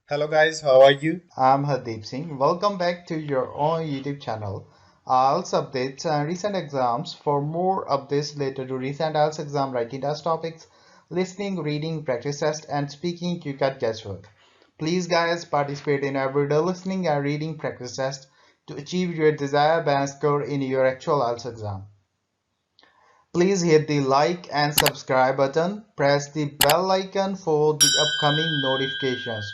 Hello guys, how are you? I'm Hardeep Singh. Welcome back to your own YouTube channel. IELTS updates and recent exams. For more updates related to recent IELTS exam writing test topics, listening, reading, practice test, and speaking, you got guesswork. Please, guys, participate in everyday listening and reading practice test to achieve your desired band score in your actual IELTS exam. Please hit the like and subscribe button. Press the bell icon for the upcoming notifications.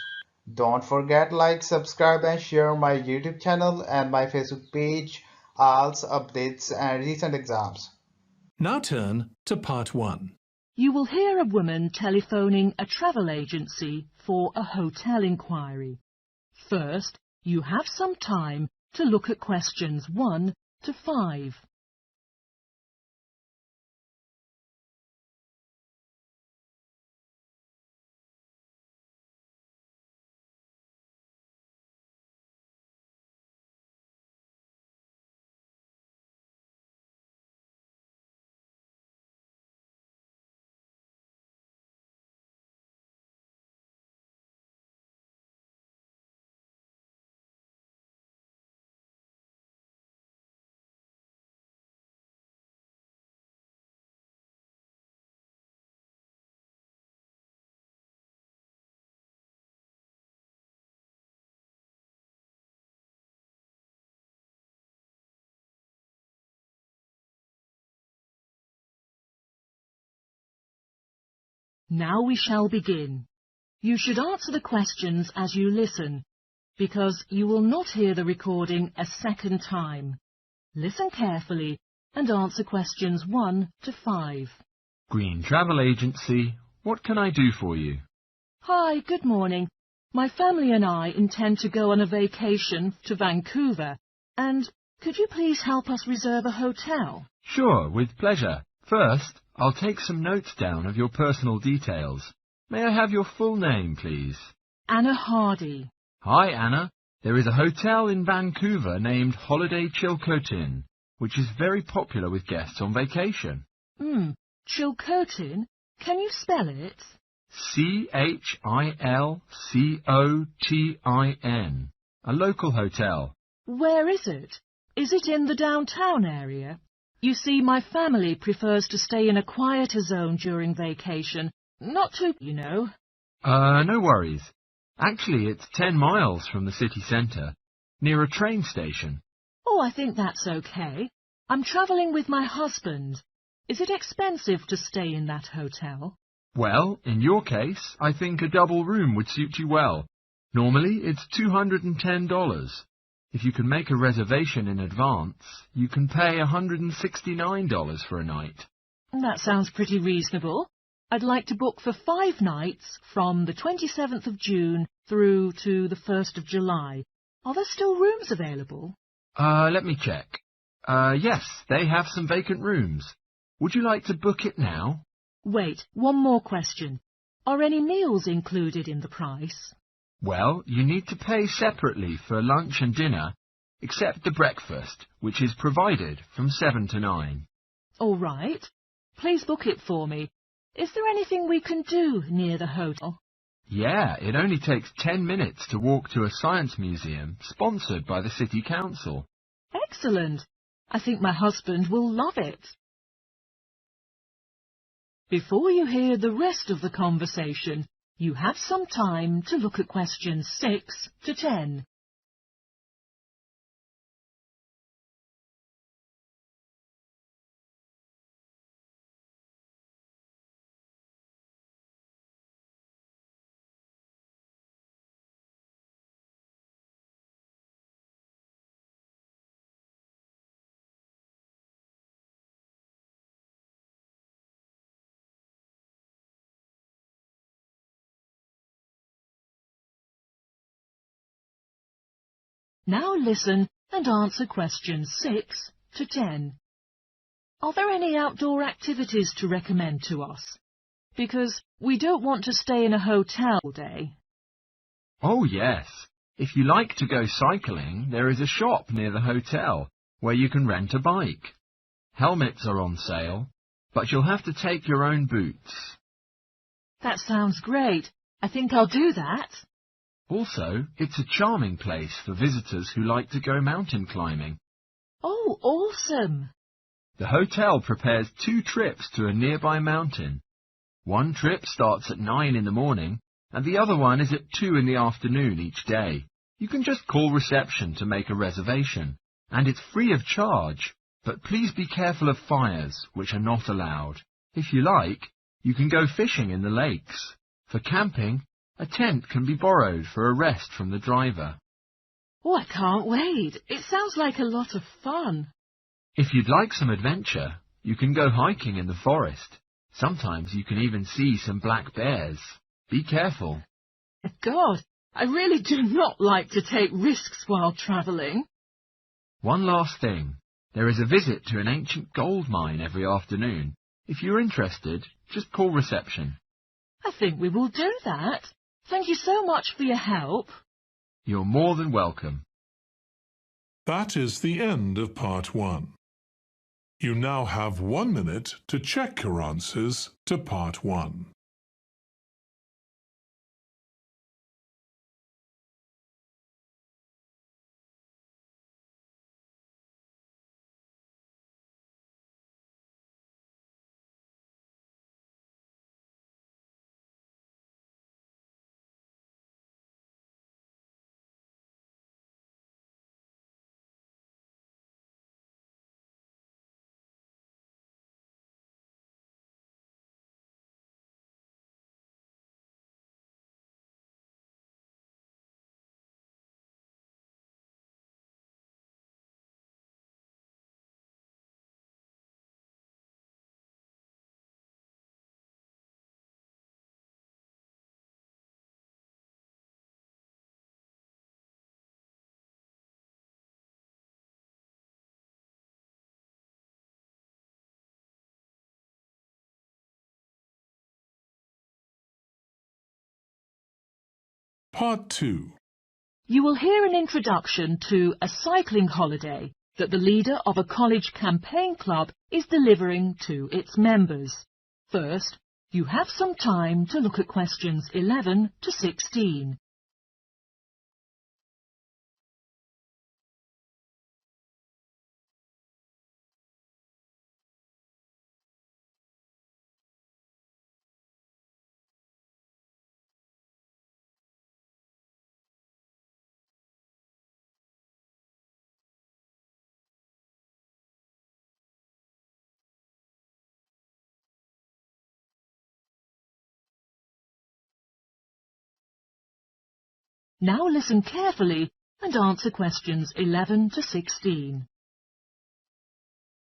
Don't forget like, subscribe and share my YouTube channel and my Facebook page, IELTS updates and recent exams. Now turn to part 1. You will hear a woman telephoning a travel agency for a hotel inquiry. First, you have some time to look at questions 1 to 5. Now we shall begin. You should answer the questions as you listen, because you will not hear the recording a second time. Listen carefully and answer questions 1 to 5. Green Travel Agency, what can I do for you? Hi, good morning. My family and I intend to go on a vacation to Vancouver, and could you please help us reserve a hotel? Sure, with pleasure. First, I'll take some notes down of your personal details. May I have your full name, please? Anna Hardy. Hi, Anna. There is a hotel in Vancouver named Holiday Chilcotin, which is very popular with guests on vacation. Chilcotin? Can you spell it? Chilcotin. A local hotel. Where is it? Is it in the downtown area? You see, my family prefers to stay in a quieter zone during vacation. Not too, you know. No worries. Actually, it's 10 miles from the city centre, near a train station. Oh, I think that's okay. I'm travelling with my husband. Is it expensive to stay in that hotel? Well, in your case, I think a double room would suit you well. Normally, it's $210. If you can make a reservation in advance, you can pay $169 for a night. That sounds pretty reasonable. I'd like to book for 5 nights from the 27th of June through to the 1st of July. Are there still rooms available? Let me check. Yes, they have some vacant rooms. Would you like to book it now? Wait, one more question. Are any meals included in the price? Well, you need to pay separately for lunch and dinner, except the breakfast, which is provided from 7 to 9. All right. Please book it for me. Is there anything we can do near the hotel? Yeah, it only takes 10 minutes to walk to a science museum sponsored by the City Council. Excellent. I think my husband will love it. Before you hear the rest of the conversation, you have some time to look at questions 6 to 10. Now listen and answer questions 6 to 10. Are there any outdoor activities to recommend to us? Because we don't want to stay in a hotel all day. Oh, yes. If you like to go cycling, there is a shop near the hotel where you can rent a bike. Helmets are on sale, but you'll have to take your own boots. That sounds great. I think I'll do that. Also, it's a charming place for visitors who like to go mountain climbing. Oh, awesome! The hotel prepares 2 trips to a nearby mountain. One trip starts at 9 in the morning, and the other one is at 2 in the afternoon each day. You can just call reception to make a reservation, and it's free of charge. But please be careful of fires, which are not allowed. If you like, you can go fishing in the lakes. For camping, a tent can be borrowed for a rest from the driver. Oh, I can't wait. It sounds like a lot of fun. If you'd like some adventure, you can go hiking in the forest. Sometimes you can even see some black bears. Be careful. God, I really do not like to take risks while travelling. One last thing. There is a visit to an ancient gold mine every afternoon. If you're interested, just call reception. I think we will do that. Thank you so much for your help. You're more than welcome. That is the end of part 1. You now have 1 minute to check your answers to part 1. Part 2. You will hear an introduction to a cycling holiday that the leader of a college campaign club is delivering to its members. First, you have some time to look at questions 11 to 16. Now listen carefully and answer questions 11 to 16.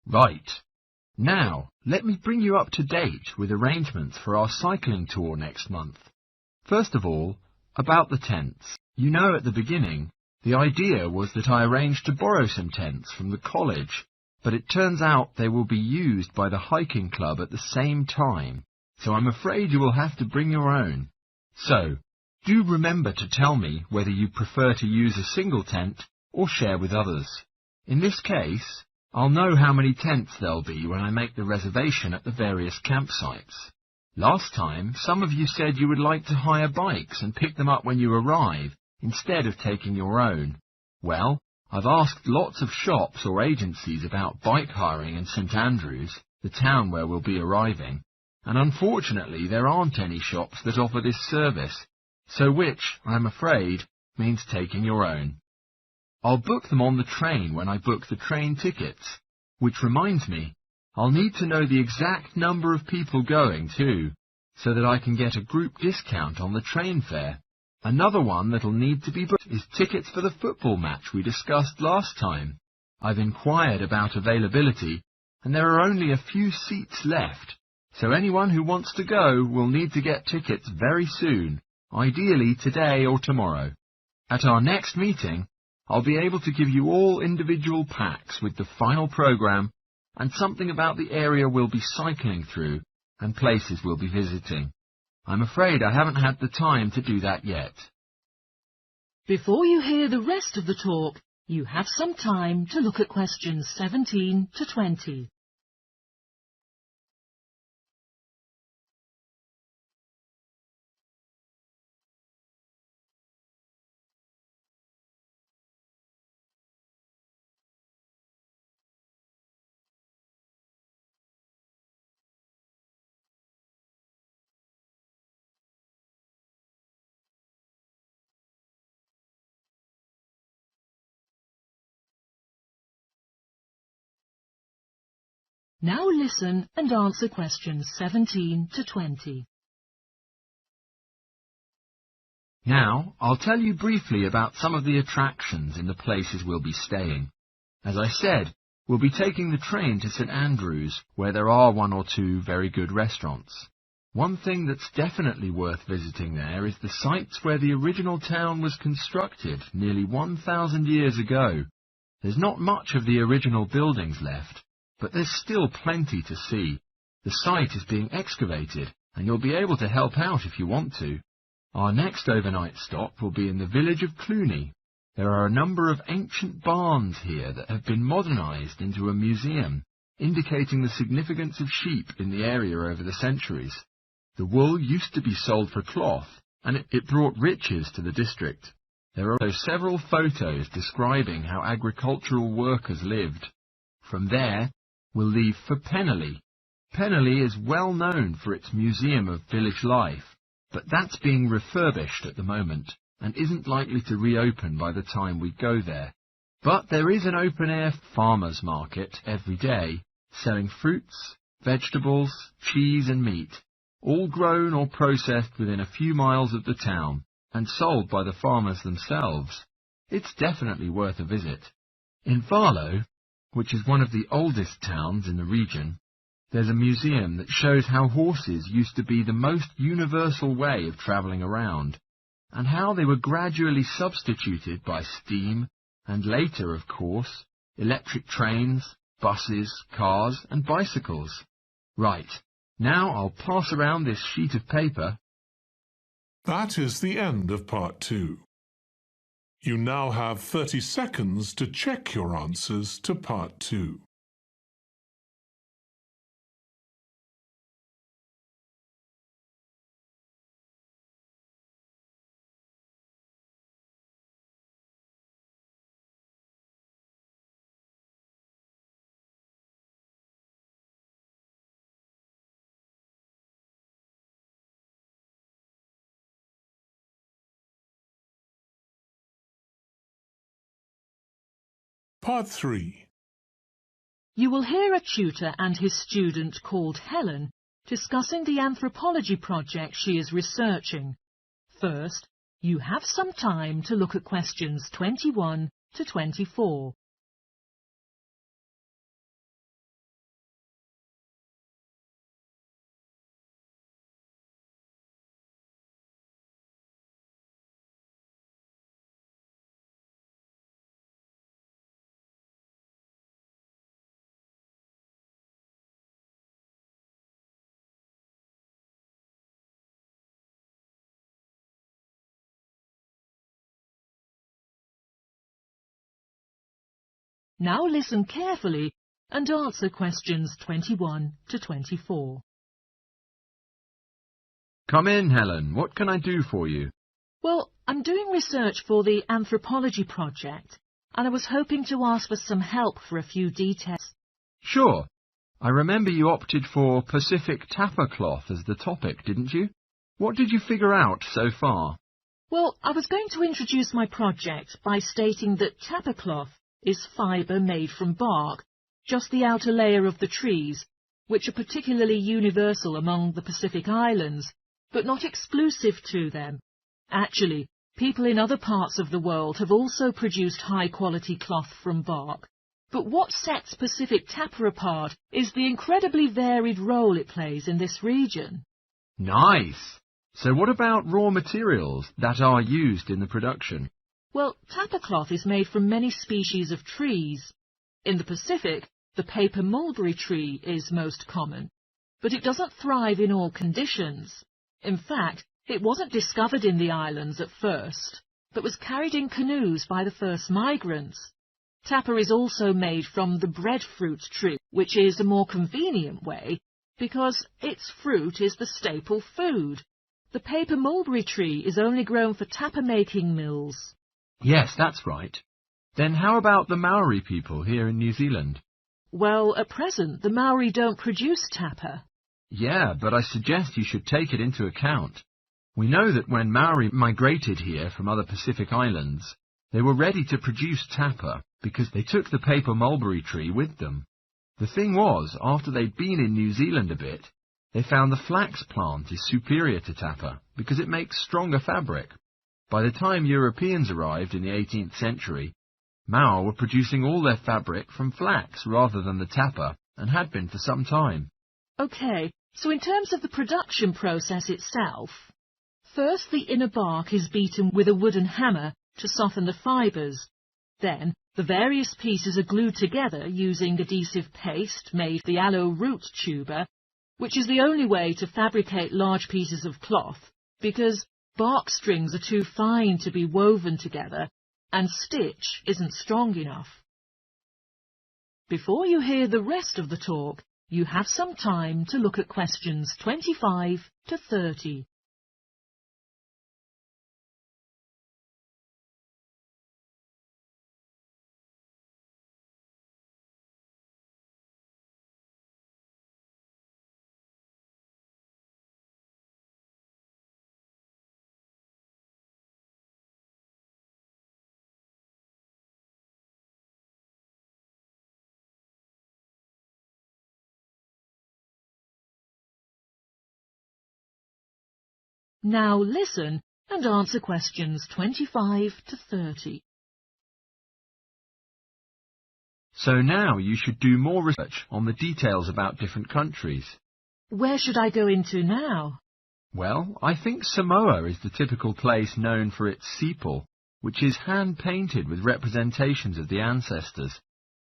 Right. Now, let me bring you up to date with arrangements for our cycling tour next month. First of all, about the tents. You know, at the beginning, the idea was that I arranged to borrow some tents from the college, but it turns out they will be used by the hiking club at the same time, so I'm afraid you will have to bring your own. So, do remember to tell me whether you prefer to use a single tent or share with others. In this case, I'll know how many tents there'll be when I make the reservation at the various campsites. Last time, some of you said you would like to hire bikes and pick them up when you arrive, instead of taking your own. Well, I've asked lots of shops or agencies about bike hiring in St Andrews, the town where we'll be arriving, and unfortunately there aren't any shops that offer this service, so which, I'm afraid, means taking your own. I'll book them on the train when I book the train tickets, which reminds me, I'll need to know the exact number of people going too, so that I can get a group discount on the train fare. Another one that'll need to be booked is tickets for the football match we discussed last time. I've inquired about availability, and there are only a few seats left, so anyone who wants to go will need to get tickets very soon, ideally today or tomorrow. At our next meeting, I'll be able to give you all individual packs with the final program and something about the area we'll be cycling through and places we'll be visiting. I'm afraid I haven't had the time to do that yet. Before you hear the rest of the talk, you have some time to look at questions 17 to 20. Now listen and answer questions 17 to 20. Now, I'll tell you briefly about some of the attractions in the places we'll be staying. As I said, we'll be taking the train to St Andrews, where there are 1 or 2 very good restaurants. One thing that's definitely worth visiting there is the sites where the original town was constructed nearly 1,000 years ago. There's not much of the original buildings left, but there's still plenty to see. The site is being excavated, and you'll be able to help out if you want to. Our next overnight stop will be in the village of Cluny. There are a number of ancient barns here that have been modernised into a museum, indicating the significance of sheep in the area over the centuries. The wool used to be sold for cloth, and it brought riches to the district. There are also several photos describing how agricultural workers lived. From there, we'll leave for Penally. Penally is well known for its museum of village life, but that's being refurbished at the moment and isn't likely to reopen by the time we go there. But there is an open-air farmers' market every day, selling fruits, vegetables, cheese and meat, all grown or processed within a few miles of the town and sold by the farmers themselves. It's definitely worth a visit. In Varlo, which is one of the oldest towns in the region, there's a museum that shows how horses used to be the most universal way of travelling around, and how they were gradually substituted by steam, and later, of course, electric trains, buses, cars and bicycles. Right, now I'll pass around this sheet of paper. That is the end of part 2. You now have 30 seconds to check your answers to part 2. Part 3. You will hear a tutor and his student called Helen discussing the anthropology project she is researching. First, you have some time to look at questions 21 to 24. Now listen carefully and answer questions 21 to 24. Come in, Helen. What can I do for you? Well, I'm doing research for the anthropology project, and I was hoping to ask for some help for a few details. Sure. I remember you opted for Pacific Tapa cloth as the topic, didn't you? What did you figure out so far? Well, I was going to introduce my project by stating that tapa cloth is fibre made from bark, just the outer layer of the trees, which are particularly universal among the Pacific Islands, but not exclusive to them. Actually, people in other parts of the world have also produced high-quality cloth from bark. But what sets Pacific tapa apart is the incredibly varied role it plays in this region. Nice! So what about raw materials that are used in the production? Well, tapa cloth is made from many species of trees. In the Pacific, the paper mulberry tree is most common, but it doesn't thrive in all conditions. In fact, it wasn't discovered in the islands at first, but was carried in canoes by the first migrants. Tapa is also made from the breadfruit tree, which is a more convenient way, because its fruit is the staple food. The paper mulberry tree is only grown for tapa-making mills. Yes, that's right. Then how about the Maori people here in New Zealand? Well, at present, the Maori don't produce tapa. Yeah, but I suggest you should take it into account. We know that when Maori migrated here from other Pacific islands, they were ready to produce tapa because they took the paper mulberry tree with them. The thing was, after they'd been in New Zealand a bit, they found the flax plant is superior to tapa because it makes stronger fabric. By the time Europeans arrived in the 18th century, Mao were producing all their fabric from flax rather than the tapa, and had been for some time. OK, so in terms of the production process itself, first the inner bark is beaten with a wooden hammer to soften the fibres. Then the various pieces are glued together using adhesive paste made from the aloe root tuber, which is the only way to fabricate large pieces of cloth, because bark strings are too fine to be woven together and stitch isn't strong enough. Before you hear the rest of the talk, you have some time to look at questions 25 to 30. Now listen and answer questions 25 to 30. So now you should do more research on the details about different countries. Where should I go into now? Well, I think Samoa is the typical place known for its sepal, which is hand-painted with representations of the ancestors.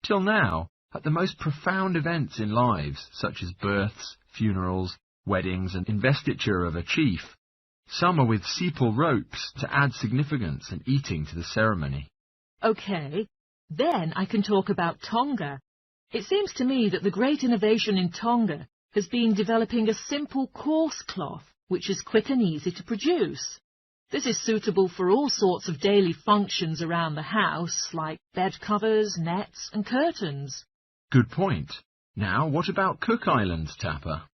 Till now, at the most profound events in lives, such as births, funerals, weddings and investiture of a chief, some are with sepal ropes to add significance and eating to the ceremony. OK, then I can talk about Tonga. It seems to me that the great innovation in Tonga has been developing a simple coarse cloth, which is quick and easy to produce. This is suitable for all sorts of daily functions around the house, like bed covers, nets and curtains. Good point. Now, what about Cook Islands tapa?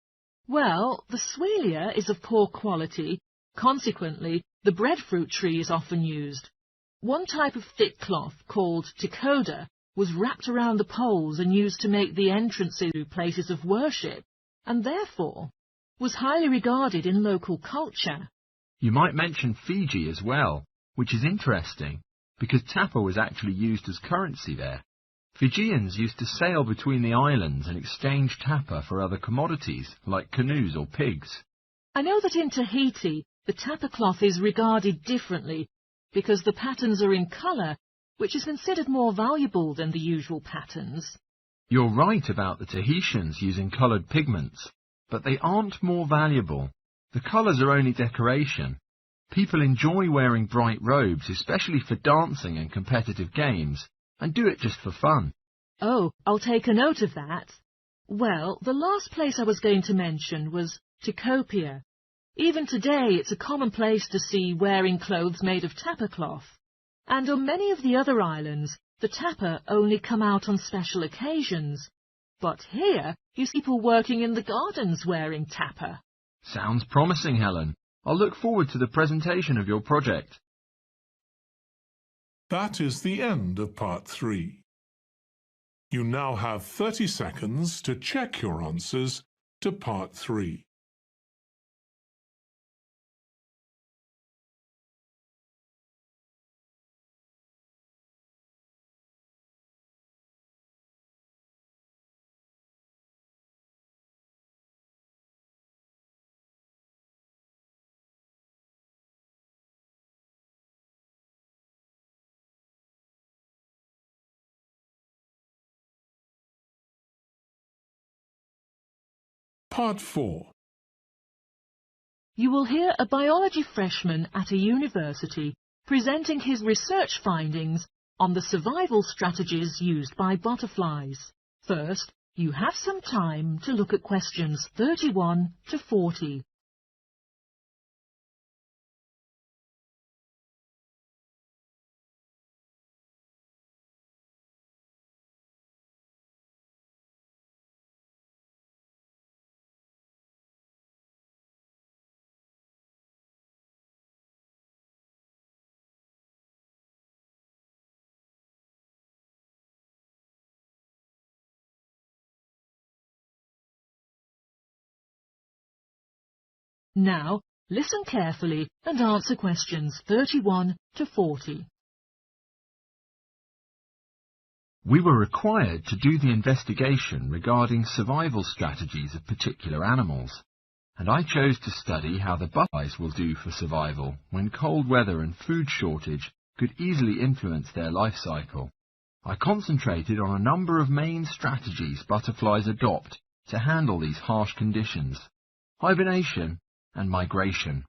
Well, the Swelia is of poor quality. Consequently, the breadfruit tree is often used. One type of thick cloth, called tekoda, was wrapped around the poles and used to make the entrances to places of worship, and therefore was highly regarded in local culture. You might mention Fiji as well, which is interesting, because tapa was actually used as currency there. Fijians used to sail between the islands and exchange tapa for other commodities, like canoes or pigs. I know that in Tahiti, the tapa cloth is regarded differently because the patterns are in colour, which is considered more valuable than the usual patterns. You're right about the Tahitians using coloured pigments, but they aren't more valuable. The colours are only decoration. People enjoy wearing bright robes, especially for dancing and competitive games, and do it just for fun. Oh, I'll take a note of that. Well, the last place I was going to mention was Tikopia. Even today it's a common place to see wearing clothes made of tapa cloth. And on many of the other islands, the tapa only come out on special occasions. But here, you see people working in the gardens wearing tapa. Sounds promising, Helen. I'll look forward to the presentation of your project. That is the end of part 3. You now have 30 seconds to check your answers to part 3. Part 4. You will hear a biology freshman at a university presenting his research findings on the survival strategies used by butterflies. First, you have some time to look at questions 31 to 40. Now, listen carefully and answer questions 31 to 40. We were required to do the investigation regarding survival strategies of particular animals, and I chose to study how the butterflies will do for survival when cold weather and food shortage could easily influence their life cycle. I concentrated on a number of main strategies butterflies adopt to handle these harsh conditions: hibernation and migration.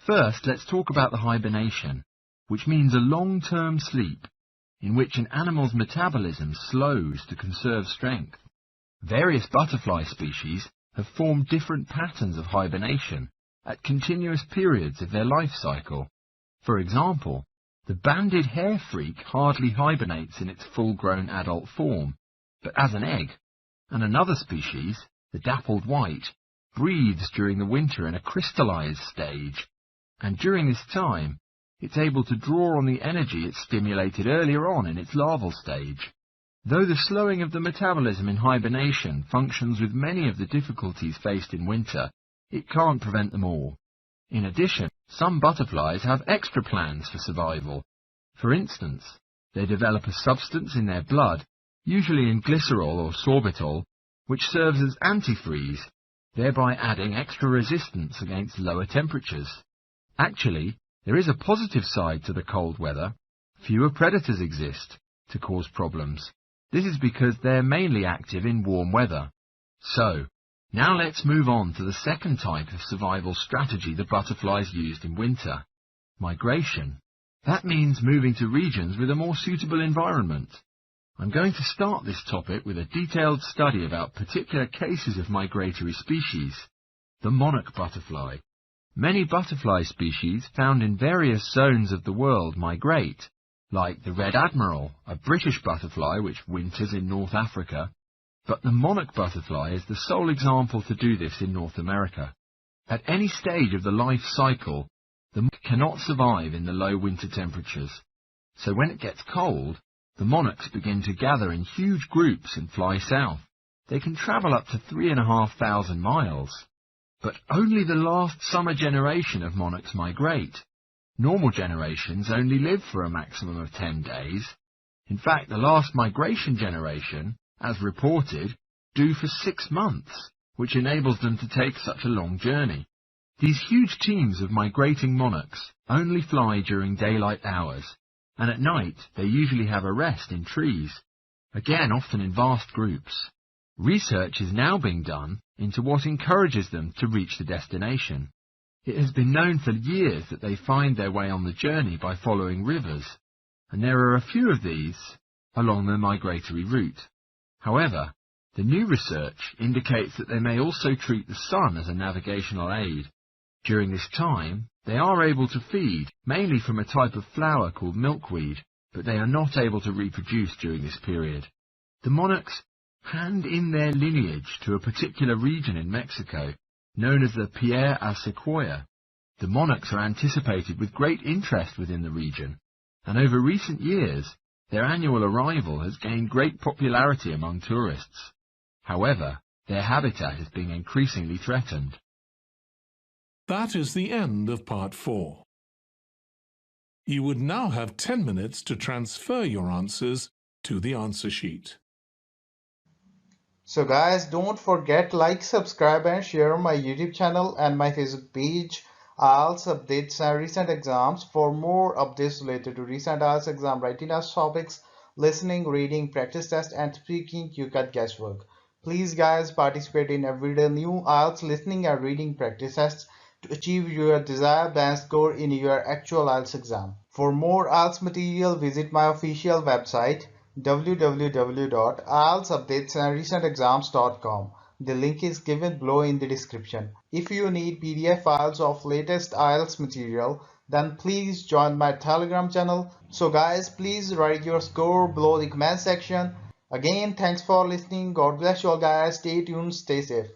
First, let's talk about the hibernation, which means a long-term sleep in which an animal's metabolism slows to conserve strength. Various butterfly species have formed different patterns of hibernation at continuous periods of their life cycle. For example, the banded hair freak hardly hibernates in its full-grown adult form, but as an egg, and another species, the dappled white, breathes during the winter in a crystallized stage, and during this time it's able to draw on the energy it stimulated earlier on in its larval stage. Though the slowing of the metabolism in hibernation functions with many of the difficulties faced in winter, it can't prevent them all. In addition, some butterflies have extra plans for survival. For instance, they develop a substance in their blood, usually in glycerol or sorbitol, which serves as antifreeze, thereby adding extra resistance against lower temperatures. Actually, there is a positive side to the cold weather. Fewer predators exist to cause problems. This is because they're mainly active in warm weather. So, now let's move on to the second type of survival strategy the butterflies used in winter: migration. That means moving to regions with a more suitable environment. I'm going to start this topic with a detailed study about particular cases of migratory species: the monarch butterfly. Many butterfly species found in various zones of the world migrate, like the red admiral, a British butterfly which winters in North Africa, but the monarch butterfly is the sole example to do this in North America. At any stage of the life cycle, the monarch cannot survive in the low winter temperatures, so when it gets cold, the monarchs begin to gather in huge groups and fly south. They can travel up to 3,500 miles. But only the last summer generation of monarchs migrate. Normal generations only live for a maximum of 10 days. In fact, the last migration generation, as reported, do for 6 months, which enables them to take such a long journey. These huge teams of migrating monarchs only fly during daylight hours, and at night they usually have a rest in trees, again often in vast groups. Research is now being done into what encourages them to reach the destination. It has been known for years that they find their way on the journey by following rivers, and there are a few of these along the migratory route. However, the new research indicates that they may also treat the sun as a navigational aid. During this time, they are able to feed, mainly from a type of flower called milkweed, but they are not able to reproduce during this period. The monarchs hand in their lineage to a particular region in Mexico, known as the Pierre a Sequoia. The monarchs are anticipated with great interest within the region, and over recent years, their annual arrival has gained great popularity among tourists. However, their habitat is being increasingly threatened. That is the end of part 4. You would now have 10 minutes to transfer your answers to the answer sheet. So guys, don't forget like, subscribe and share my YouTube channel and my Facebook page. IELTS updates and recent exams. For more updates related to recent IELTS exam writing test topics, listening, reading, practice test and speaking, you got guesswork. Please guys, participate in everyday new IELTS listening and reading practice tests to achieve your desired band score in your actual IELTS exam. For more IELTS material, visit my official website www.ieltsupdatesandrecentexams.com. The link is given below in the description. If you need PDF files of latest IELTS material, then please join my Telegram channel. So guys, please write your score below the comment section. Again, thanks for listening. God bless you all guys. Stay tuned, stay safe.